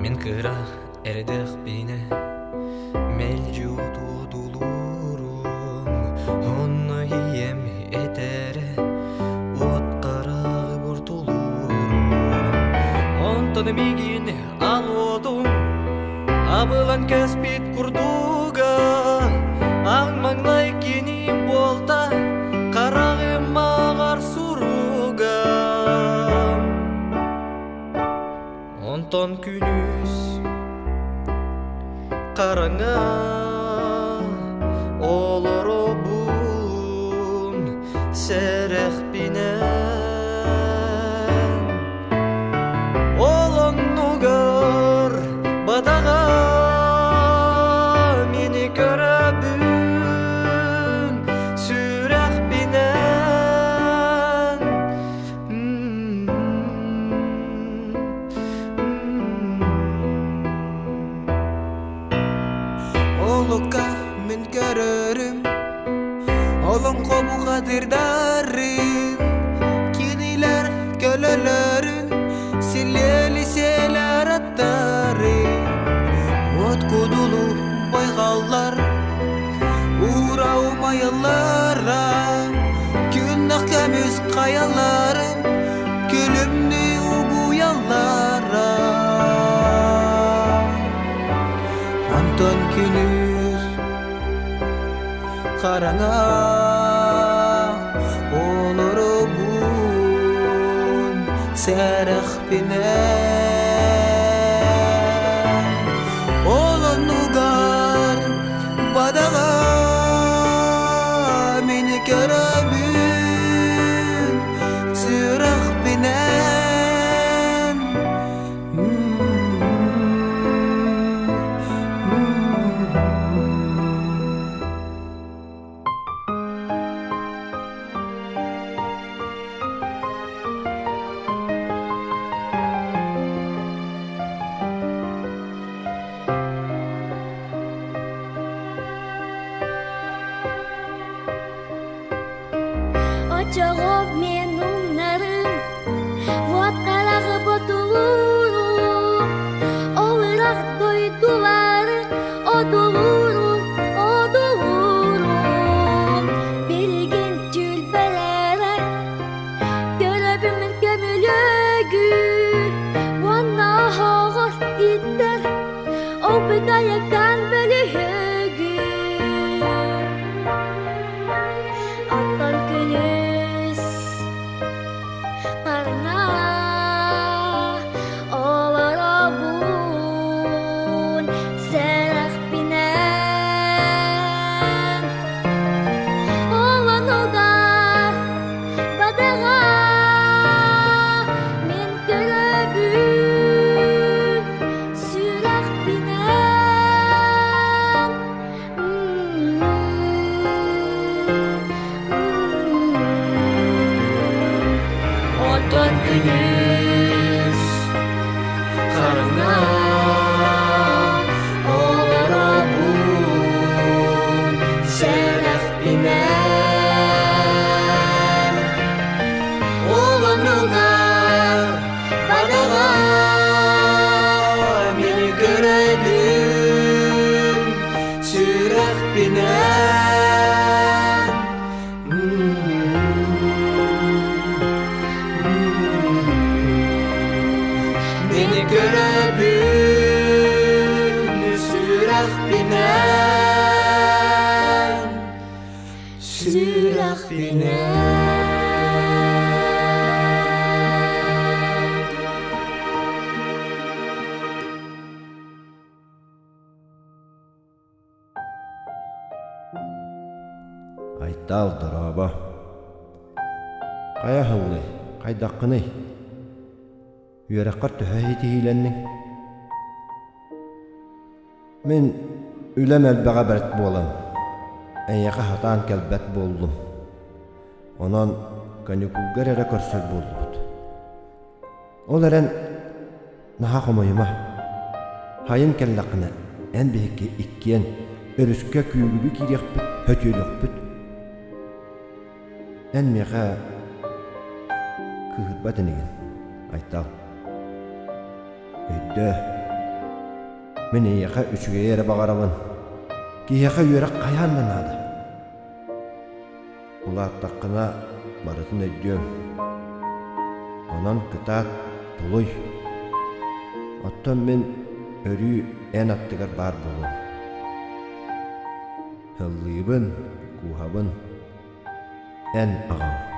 Мен кыра эрдэх бине мелжу тудулурун онно ием этере от карагы буртулурун онтон мигин алодум абылан кеспит курдуга аң маңнай кини болта карагы мағар суруга онтон күнүс караңа олоробун серех бинен олоннугар бадага мени көрөбүн сүрех бинен Olukka min görürüm Olum komu kadirdarım Kiniler kölelerin Silleli seler attarım Ot kudulu baygallar Uğrağım ayıllara Günah kemiz kayalarım Gülümlü ugu yallara Anton günüz karanga olurubun serah binen olunugar badaga meni köröbün serah binen Очоғып мен умнарым, вот қарағы ботулурум, олырақ дойдулары, одулурум, одулурум. Береген жүлбелері, көрөбүмін көмілөгү, ванна хоғыр иттер, опытаяктан бөлігү. Аттан күнүс караңа олоробун серах бинен олонугар бадага мен көрөбүн сүрах бинен Отон күнүс караңа олоробун серах бинен олонугар бадага мени көрөбүн сүрах бинен Meni görübün sürah binen Sürah binen Айтал дыраба. Кая хыллы, кайдаккыны. Үйрәккар төһәйти хиленнең. Мен үләм әлбәгә бәрт болам. Әйяка хатан кәлбәт болдым. Онан каникулгар әрә көрсөт болдым. Ол әрән наха комойыма. Хайын кәлләкне ән беһекке иккен өрүскә күйүлү кирәкпит, höтөлөкпит. Ән мега кыһытбат энеген. Айтал. Өйдө Мен ияқа үчіге ері бағарабын. Кияқа үйері қаяннан ады. Ула аттаққына барытын өйдем. Онан кытаат тулуй. Оттон мен өрі ән аттығар бар болу. Хыллыйбын, кухабын, ән ағам.